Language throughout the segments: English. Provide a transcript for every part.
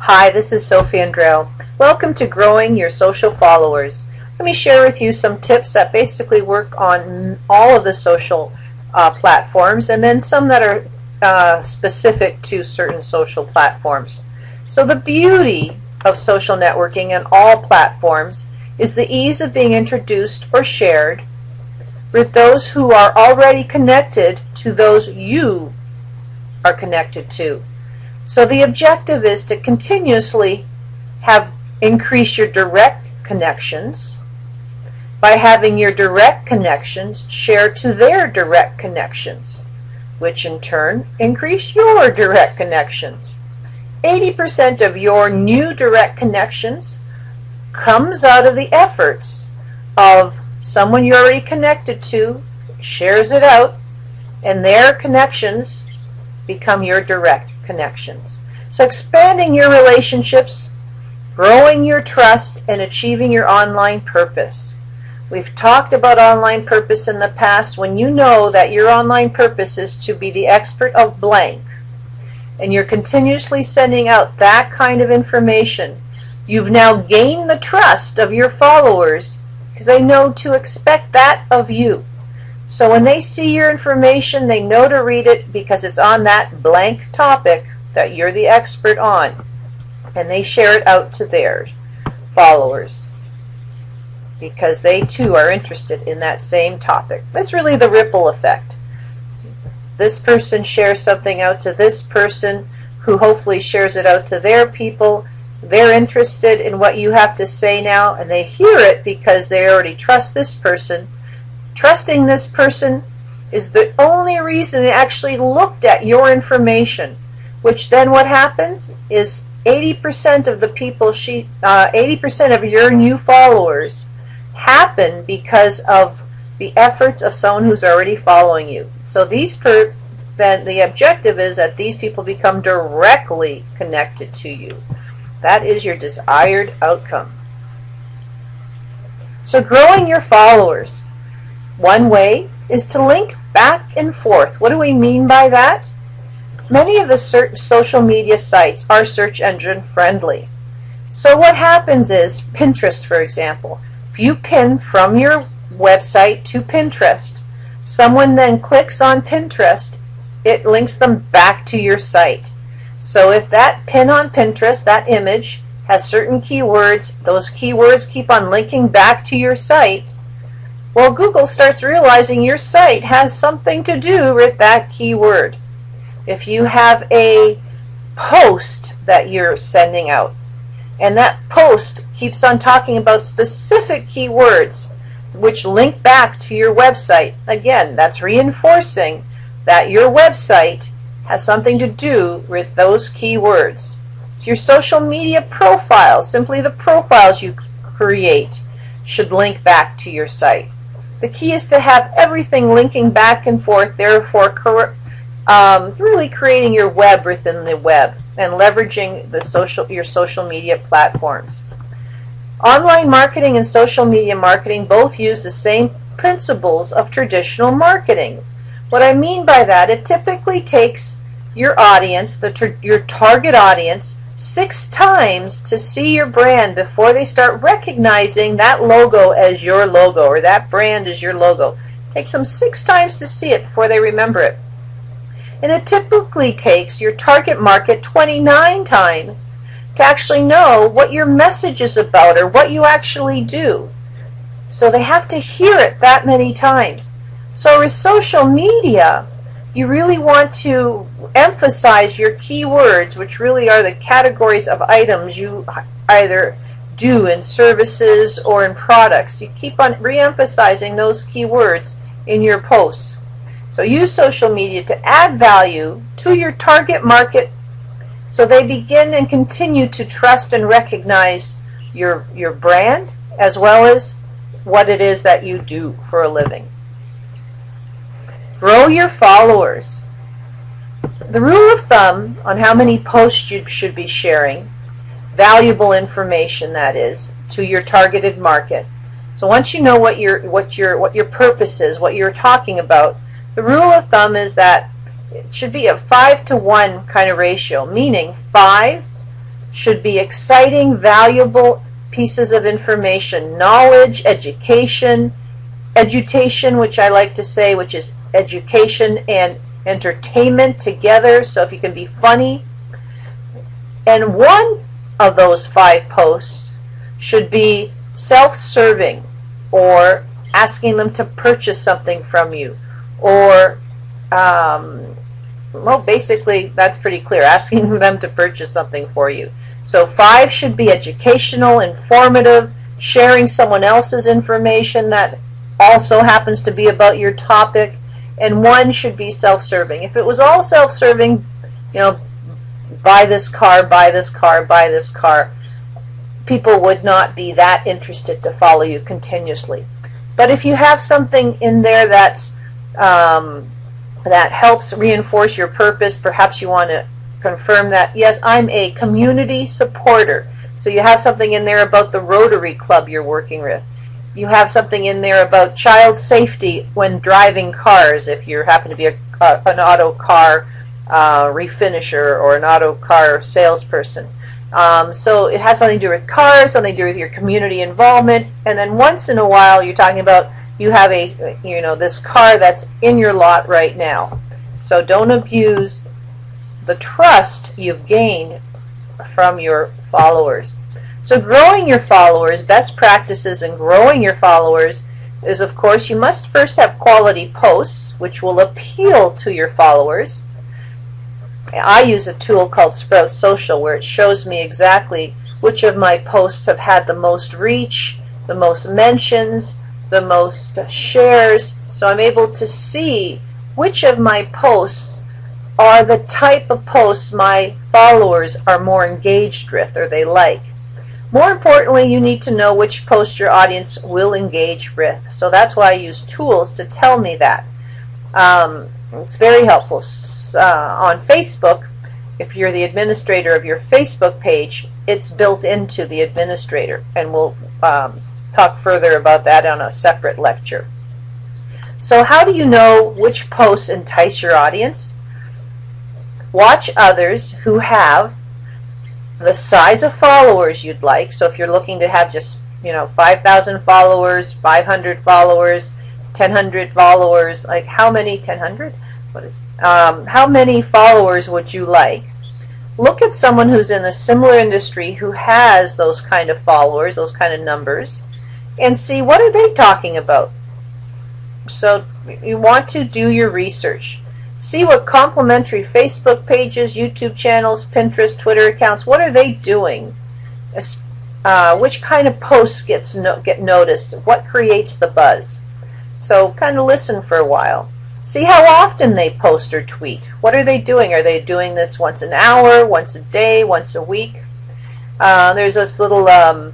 Hi, this is Sofie Andreou. Welcome to Growing Your Social Followers. Let me share with you some tips that basically work on all of the social platforms, and then some that are specific to certain social platforms. So the beauty of social networking and all platforms is the ease of being introduced or shared with those who are already connected to those you are connected to. So the objective is to continuously increase your direct connections by having your direct connections share to their direct connections, which in turn increase your direct connections. 80% of your new direct connections comes out of the efforts of someone you're already connected to, shares it out, and their connections become your direct connections. So expanding your relationships, growing your trust, and achieving your online purpose. We've talked about online purpose in the past. When you know that your online purpose is to be the expert of blank, and you're continuously sending out that kind of information, you've now gained the trust of your followers because they know to expect that of you. So when they see your information, they know to read it because it's on that blank topic that you're the expert on, and they share it out to their followers because they too are interested in that same topic. That's really the ripple effect. This person shares something out to this person, who hopefully shares it out to their people. They're interested in what you have to say now, and they hear it because they already trust this person. Trusting this person is the only reason they actually looked at your information, which then what happens is 80% of the people 80% of your new followers happen because of the efforts of someone who's already following you. So then the objective is that these people become directly connected to you. That is your desired outcome. So growing your followers. One way is to link back and forth. What do we mean by that? Many of the social media sites are search engine friendly. So what happens is, Pinterest for example, if you pin from your website to Pinterest, someone then clicks on Pinterest, it links them back to your site. So if that pin on Pinterest, that image, has certain keywords, those keywords keep on linking back to your site, well, Google starts realizing your site has something to do with that keyword. If you have a post that you're sending out, and that post keeps on talking about specific keywords which link back to your website, again, that's reinforcing that your website has something to do with those keywords. So your social media profiles, simply the profiles you create, should link back to your site. The key is to have everything linking back and forth, therefore really creating your web within the web and leveraging your social media platforms. Online marketing and social media marketing both use the same principles of traditional marketing. What I mean by that, it typically takes your audience, your target audience, 6 times to see your brand before they start recognizing that logo as your logo, or that brand as your logo. It takes them 6 times to see it before they remember it. And it typically takes your target market 29 times to actually know what your message is about or what you actually do. So they have to hear it that many times. So with social media, you really want to emphasize your keywords, which really are the categories of items you either do in services or in products. You keep on re-emphasizing those keywords in your posts. So use social media to add value to your target market so they begin and continue to trust and recognize your brand as well as what it is that you do for a living. Grow your followers. The rule of thumb on how many posts you should be sharing, valuable information that is, to your targeted market. So once you know what your purpose is, what you're talking about, the rule of thumb is that it should be a 5-to-1 kind of ratio, meaning 5 should be exciting, valuable pieces of information, knowledge, education, edutation, which I like to say, which is education and entertainment together, so if you can be funny. And one of those 5 posts should be self-serving, or asking them to purchase something from you, or well, basically that's pretty clear, asking them to purchase something for you. So 5 should be educational, informative, sharing someone else's information that also happens to be about your topic, and 1 should be self-serving. If it was all self-serving, you know, buy this car, buy this car, buy this car, people would not be that interested to follow you continuously. But if you have something in there that's that helps reinforce your purpose, perhaps you want to confirm that, yes, I'm a community supporter. So you have something in there about the Rotary Club you're working with. You have something in there about child safety when driving cars, if you happen to be an auto car refinisher or an auto car salesperson. So it has something to do with cars, something to do with your community involvement, and then once in a while you're talking about you have a, you know, this car that's in your lot right now. So don't abuse the trust you've gained from your followers. So growing your followers, best practices in growing your followers is, of course, you must first have quality posts which will appeal to your followers. I use a tool called Sprout Social where it shows me exactly which of my posts have had the most reach, the most mentions, the most shares. So I'm able to see which of my posts are the type of posts my followers are more engaged with or they like. More importantly, you need to know which posts your audience will engage with. So that's why I use tools to tell me that. It's very helpful. On Facebook, if you're the administrator of your Facebook page, it's built into the administrator, and we'll talk further about that on a separate lecture. So how do you know which posts entice your audience? Watch others who have the size of followers you'd like. So if you're looking to have just, you know, 5,000 followers, 500 followers, 1,000 followers, like how many, 1,000? What is, how many followers would you like? Look at someone who's in a similar industry who has those kind of followers, those kind of numbers, and see what are they talking about. So you want to do your research. See what complementary Facebook pages, YouTube channels, Pinterest, Twitter accounts, what are they doing? Which kind of posts get noticed? What creates the buzz? So kind of listen for a while. See how often they post or tweet. What are they doing? Are they doing this once an hour, once a day, once a week? There's this little URL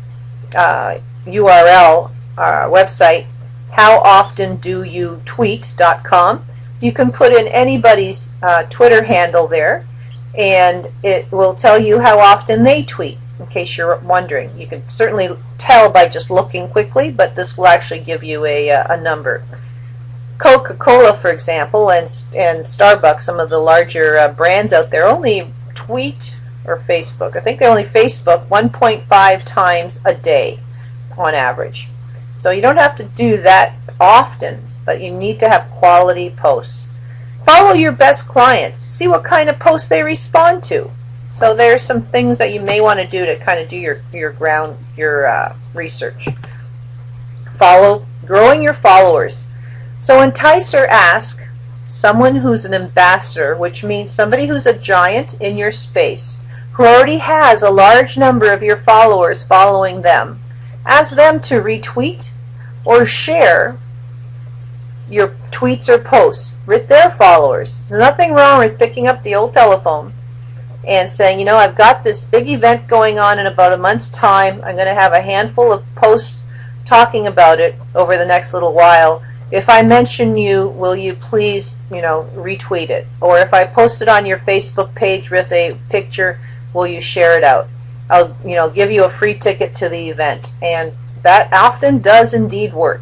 website, howoftendoyoutweet.com. You can put in anybody's Twitter handle there, and it will tell you how often they tweet, in case you're wondering. You can certainly tell by just looking quickly, but this will actually give you a number. Coca-Cola, for example, and Starbucks, some of the larger brands out there, only tweet or Facebook. I think they only Facebook 1.5 times a day on average. So you don't have to do that often, but you need to have quality posts. Follow your best clients. See what kind of posts they respond to. So there's some things that you may want to do to kind of do your research. Growing your followers. So entice or ask someone who's an ambassador, which means somebody who's a giant in your space, who already has a large number of your followers following them. Ask them to retweet or share your tweets or posts with their followers. There's nothing wrong with picking up the old telephone and saying, you know, I've got this big event going on in about a month's time. I'm going to have a handful of posts talking about it over the next little while. If I mention you, will you please, you know, retweet it? Or if I post it on your Facebook page with a picture, will you share it out? I'll, you know, give you a free ticket to the event. And that often does indeed work.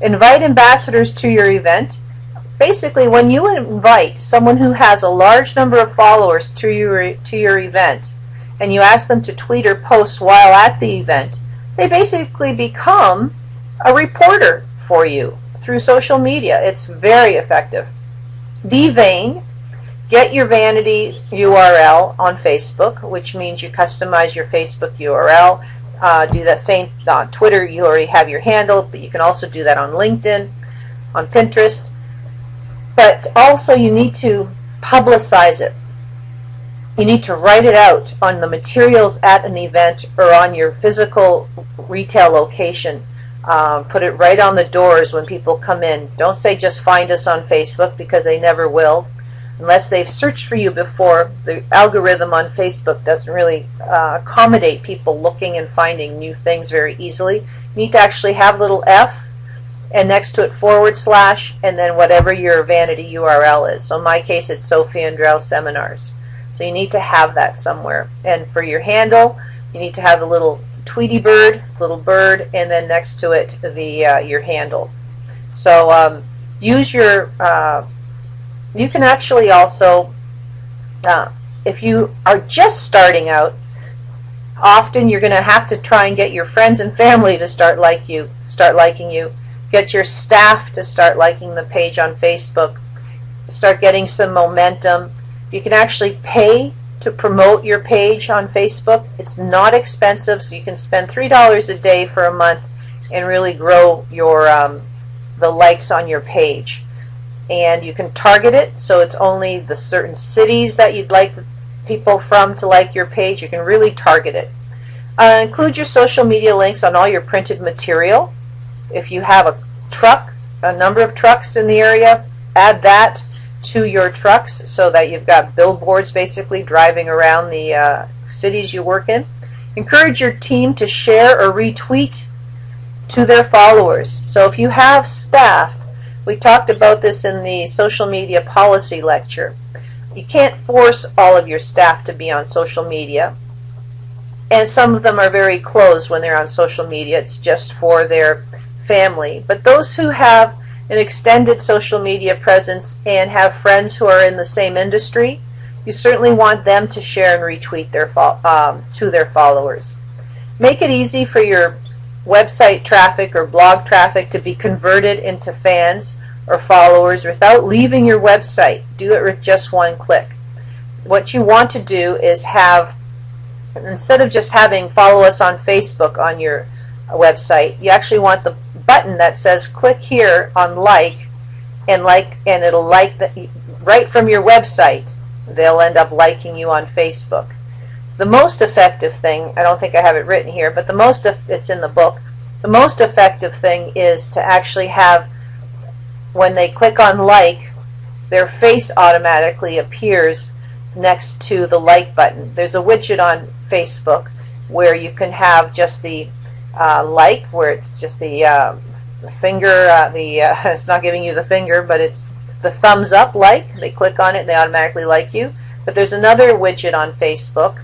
Invite ambassadors to your event. Basically, when you invite someone who has a large number of followers to your event, and you ask them to tweet or post while at the event, they basically become a reporter for you through social media. It's very effective. Be vain. Get your vanity URL on Facebook, which means you customize your Facebook URL. Do that same on Twitter. You already have your handle, but you can also do that on LinkedIn, on Pinterest. But also you need to publicize it. You need to write it out on the materials at an event or on your physical retail location. Put it right on the doors when people come in. Don't say just find us on Facebook, because they never will. Unless they've searched for you before, the algorithm on Facebook doesn't really accommodate people looking and finding new things very easily. You need to actually have a little F and next to it / and then whatever your vanity URL is. So in my case, it's Sofie Andreou Seminars. So you need to have that somewhere. And for your handle, you need to have a little Tweety bird, and then next to it your handle. So use your. You can actually also, if you are just starting out, often you're going to have to try and get your friends and family to start liking you. Get your staff to start liking the page on Facebook. Start getting some momentum. You can actually pay to promote your page on Facebook. It's not expensive, so you can spend $3 a day for a month and really grow your the likes on your page. And you can target it, so it's only the certain cities that you'd like people from to like your page. You can really target it. Include your social media links on all your printed material. If you have a number of trucks in the area, add that to your trucks so that you've got billboards basically driving around the cities you work in. Encourage your team to share or retweet to their followers. So if you have staff, we talked about this in the social media policy lecture. You can't force all of your staff to be on social media, and some of them are very closed when they're on social media. It's just for their family. But those who have an extended social media presence and have friends who are in the same industry, you certainly want them to share and retweet to their followers. Make it easy for your website traffic or blog traffic to be converted into fans or followers without leaving your website. Do it with just one click. What you want to do is have, instead of just having follow us on Facebook on your website, you actually want the button that says click here on and it'll like right from your website. They'll end up liking you on Facebook. The most effective thing, I don't think I have it written here, but it's in the book. The most effective thing is to actually have, when they click on their face automatically appears next to the like button. There's a widget on Facebook where you can have just the where it's just the finger, it's not giving you the finger, but it's the thumbs up like. They click on it and they automatically like you. But there's another widget on Facebook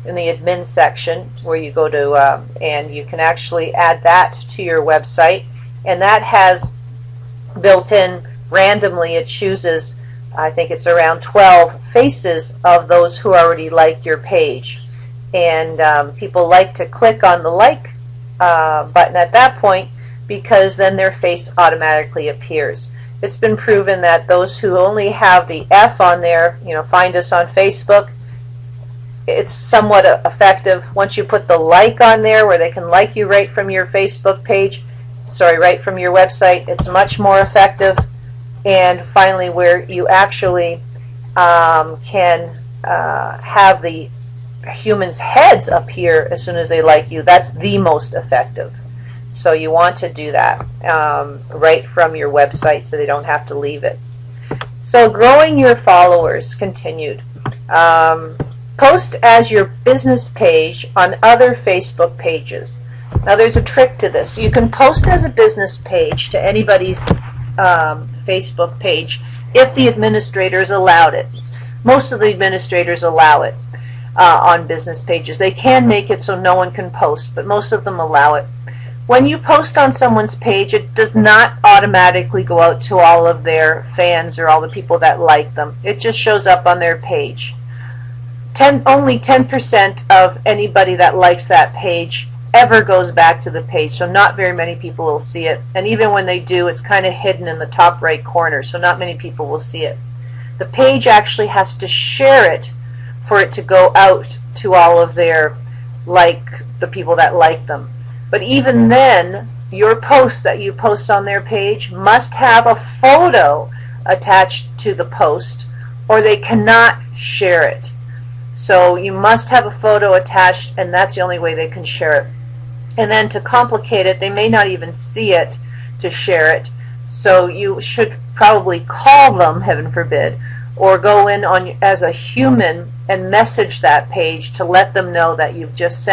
in the admin section where you go to and you can actually add that to your website, and that has built in randomly, it chooses, I think it's around 12 faces of those who already like your page, and people like to click on the like button at that point because then their face automatically appears. It's been proven that those who only have the F on there, find us on Facebook, it's somewhat effective. Once you put the like on there where they can like you right from your Facebook page, right from your website, it's much more effective. And finally, where you actually can have the humans' heads appear as soon as they like you, that's the most effective. So you want to do that right from your website so they don't have to leave it. So growing your followers continued. Post as your business page on other Facebook pages. Now there's a trick to this. You can post as a business page to anybody's Facebook page if the administrators allowed it. Most of the administrators allow it on business pages. They can make it so no one can post, but most of them allow it. When you post on someone's page, it does not automatically go out to all of their fans or all the people that like them. It just shows up on their page. only 10% of anybody that likes that page ever goes back to the page, so not very many people will see it. And even when they do, it's kind of hidden in the top right corner, so not many people will see it. The page actually has to share it for it to go out to all of their, the people that like them. But even then, your post that you post on their page must have a photo attached to the post, or they cannot share it. So you must have a photo attached, and that's the only way they can share it. And then to complicate it, they may not even see it to share it. So you should probably call them, heaven forbid, or go in on as a human and message that page to let them know that you've just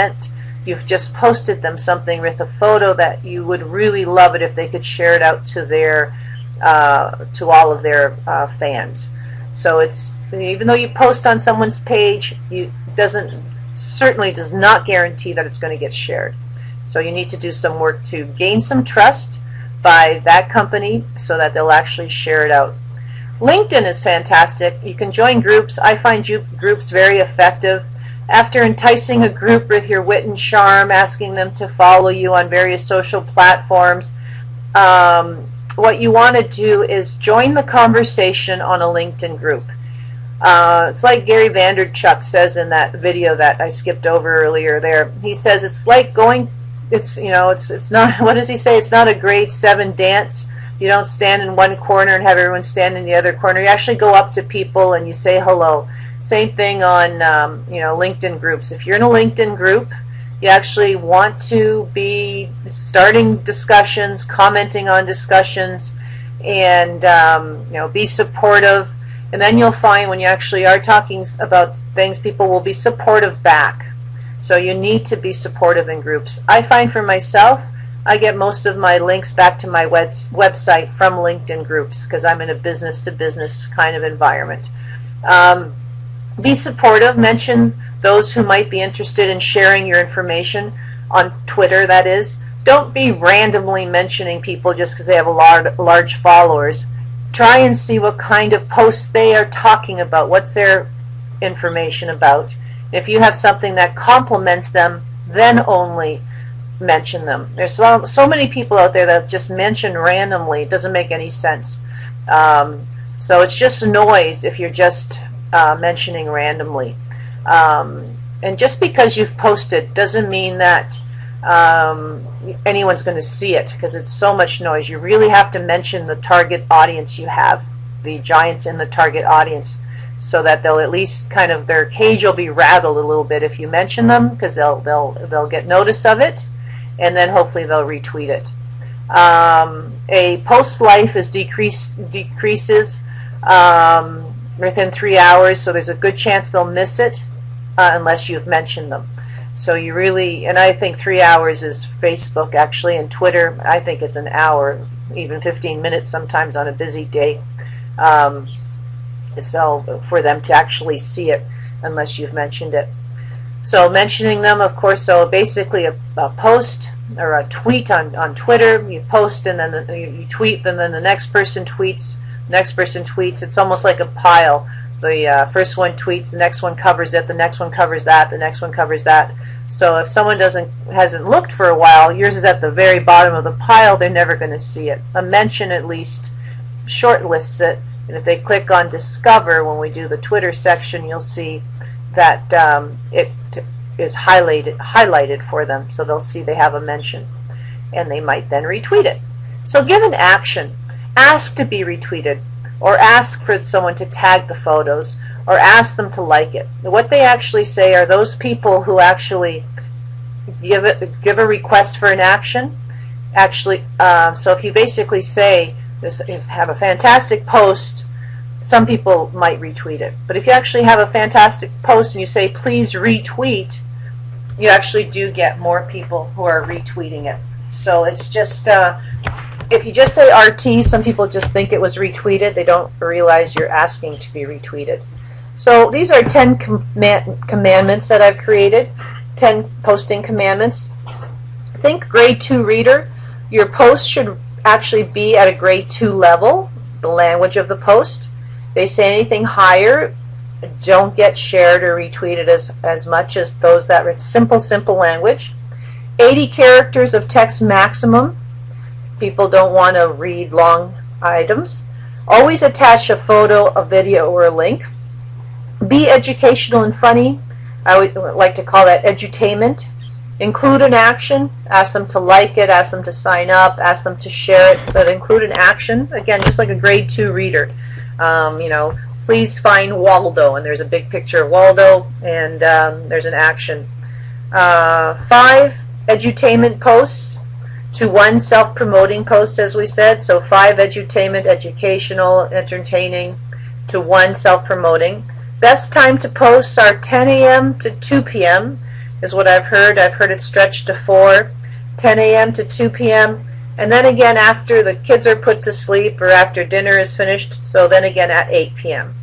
posted them something with a photo that you would really love it if they could share it out to their to all of their fans. So it's, even though you post on someone's page, certainly does not guarantee that it's going to get shared. So you need to do some work to gain some trust by that company so that they'll actually share it out. LinkedIn is fantastic. You can join groups. I find groups very effective. After enticing a group with your wit and charm, asking them to follow you on various social platforms, what you want to do is join the conversation on a LinkedIn group. It's like Gary Vaynerchuk says in that video that I skipped over earlier there. He says it's like going, it's not, what does he say? It's not a grade 7 dance. You don't stand in one corner and have everyone stand in the other corner. You actually go up to people and you say hello. Same thing on LinkedIn groups. If you're in a LinkedIn group, you actually want to be starting discussions, commenting on discussions, and be supportive. And then you'll find when you actually are talking about things, people will be supportive back. So you need to be supportive in groups. I find for myself, I get most of my links back to my website from LinkedIn groups because I'm in a business-to-business kind of environment. Be supportive. Mention those who might be interested in sharing your information on Twitter, that is. Don't be randomly mentioning people just because they have large followers. Try and see what kind of posts they are talking about. What's their information about? If you have something that complements them, then only mention them. There's so many people out there that just mention randomly. It doesn't make any sense. So it's just noise if you're just mentioning randomly. And just because you've posted doesn't mean that anyone's going to see it, because it's so much noise. You really have to mention the target audience you have, the giants in the target audience, so that they'll at least kind of, their cage will be rattled a little bit if you mention them, because they'll get notice of it, and then hopefully they'll retweet it. A post life is decreases within 3 hours, so there's a good chance they'll miss it unless you've mentioned them. So you really, and I think 3 hours is Facebook actually, and Twitter, I think it's an hour, even 15 minutes sometimes on a busy day. So for them to actually see it unless you've mentioned it. So mentioning them, of course, so basically a post or a tweet on Twitter, you post and then you tweet, and then the next person tweets, it's almost like a pile. The first one tweets, the next one covers it, the next one covers that, the next one covers that. So if someone hasn't looked for a while, yours is at the very bottom of the pile, they're never going to see it. A mention at least shortlists it, and if they click on Discover when we do the Twitter section, you'll see that it is highlighted for them, so they'll see they have a mention, and they might then retweet it. So give an action. Ask to be retweeted, or ask for someone to tag the photos, or ask them to like it. What they actually say are those people who actually give a request for an action. Actually, so if you basically say, have a fantastic post, some people might retweet it. But if you actually have a fantastic post and you say, please retweet, you actually do get more people who are retweeting it. So it's just, if you just say RT, some people just think it was retweeted. They don't realize you're asking to be retweeted. So these are 10 commandments that I've created, 10 posting commandments. Think grade 2 reader. Your post should actually be at a grade 2 level, the language of the post. They say anything higher, don't get shared or retweeted as much as those that are simple language. 80 characters of text maximum. People don't want to read long items. Always attach a photo, a video, or a link. Be educational and funny. I would like to call that edutainment. Include an action. Ask them to like it, ask them to sign up, ask them to share it, but include an action. Again, just like a grade 2 reader. Please find Waldo, and there's a big picture of Waldo, and there's an action. 5 edutainment posts to 1 self-promoting post, as we said. So 5 edutainment, educational, entertaining, to 1 self-promoting. Best time to post are 10 a.m. to 2 p.m. is what I've heard. I've heard it stretched to 4, 10 a.m. to 2 p.m. And then again after the kids are put to sleep or after dinner is finished, so then again at 8 p.m.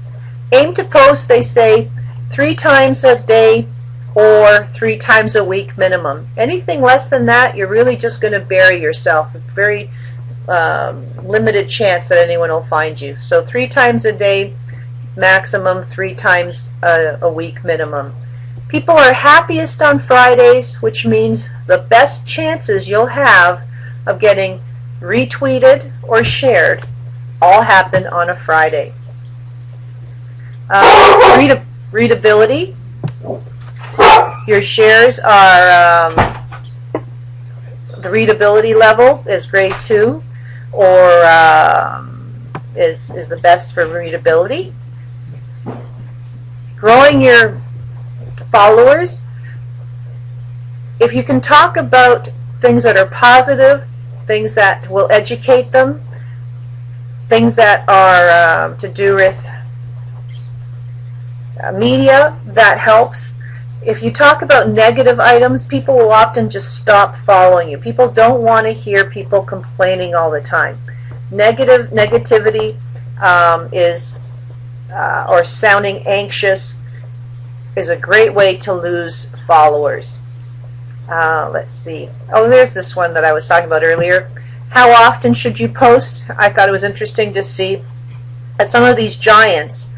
Aim to post, they say, 3 times a day or 3 times a week minimum. Anything less than that, you're really just going to bury yourself. It's very limited chance that anyone will find you. So 3 times a day maximum, 3 times a week minimum. People are happiest on Fridays, which means the best chances you'll have of getting retweeted or shared all happen on a Friday. Readability. Your shares are, the readability level is grade 2 or is the best for readability. Growing your followers. If you can talk about things that are positive, things that will educate them, things that are to do with media, that helps. If you talk about negative items, people will often just stop following you. People don't want to hear people complaining all the time. Negativity or sounding anxious is a great way to lose followers. Let's see. Oh, there's this one that I was talking about earlier. How often should you post? I thought it was interesting to see that some of these giants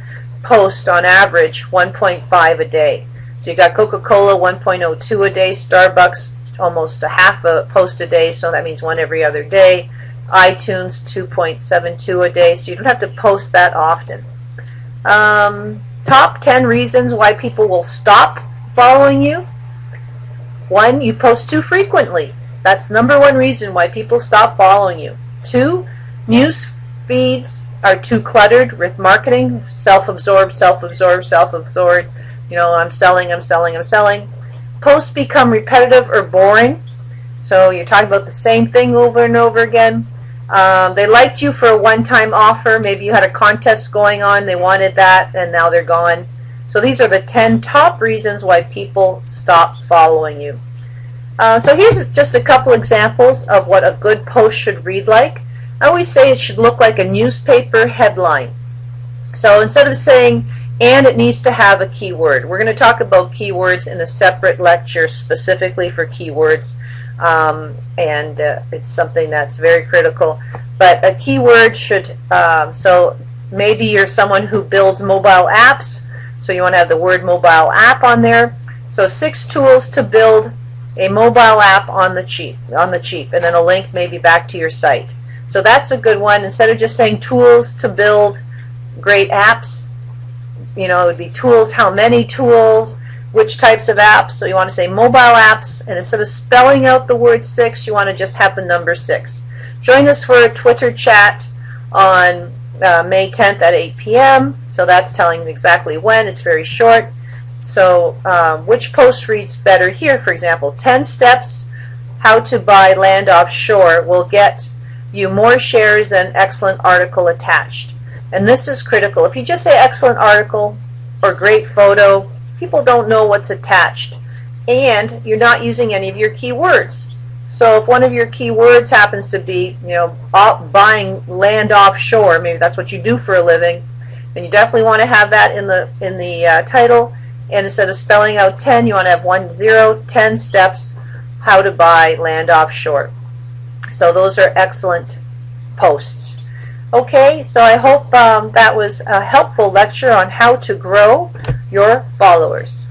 post on average 1.5 a day. So you got Coca-Cola 1.02 a day, Starbucks almost a half a post a day, so that means 1 every other day. iTunes 2.72 a day, so you don't have to post that often. Top 10 reasons why people will stop following you. 1, you post too frequently. That's the #1 reason why people stop following you. 2, news feeds are too cluttered with marketing, self-absorbed. I'm selling. Posts become repetitive or boring. So you're talking about the same thing over and over again. They liked you for a one-time offer. Maybe you had a contest going on. They wanted that, and now they're gone. So these are the 10 top reasons why people stop following you. So here's just a couple examples of what a good post should read like. I always say it should look like a newspaper headline. So instead of saying, and it needs to have a keyword. We're going to talk about keywords in a separate lecture specifically for keywords. It's something that's very critical. But a keyword should, so maybe you're someone who builds mobile apps, so you want to have the word mobile app on there. So 6 tools to build a mobile app on the cheap, and then a link maybe back to your site. So that's a good one. Instead of just saying tools to build great apps, it would be tools, how many tools, which types of apps. So you want to say mobile apps, and instead of spelling out the word 6, you want to just have the number 6. Join us for a Twitter chat on May 10th at 8 p.m. So that's telling exactly when. It's very short. So which post reads better here? For example, 10 steps how to buy land offshore will get you more shares than excellent article attached. And this is critical. If you just say excellent article or great photo, people don't know what's attached. And you're not using any of your keywords. So if one of your keywords happens to be, buying land offshore, maybe that's what you do for a living, then you definitely want to have that in the title. And instead of spelling out 10, you want to have 10 steps how to buy land offshore. So those are excellent posts. Okay, so I hope that was a helpful lecture on how to grow your followers.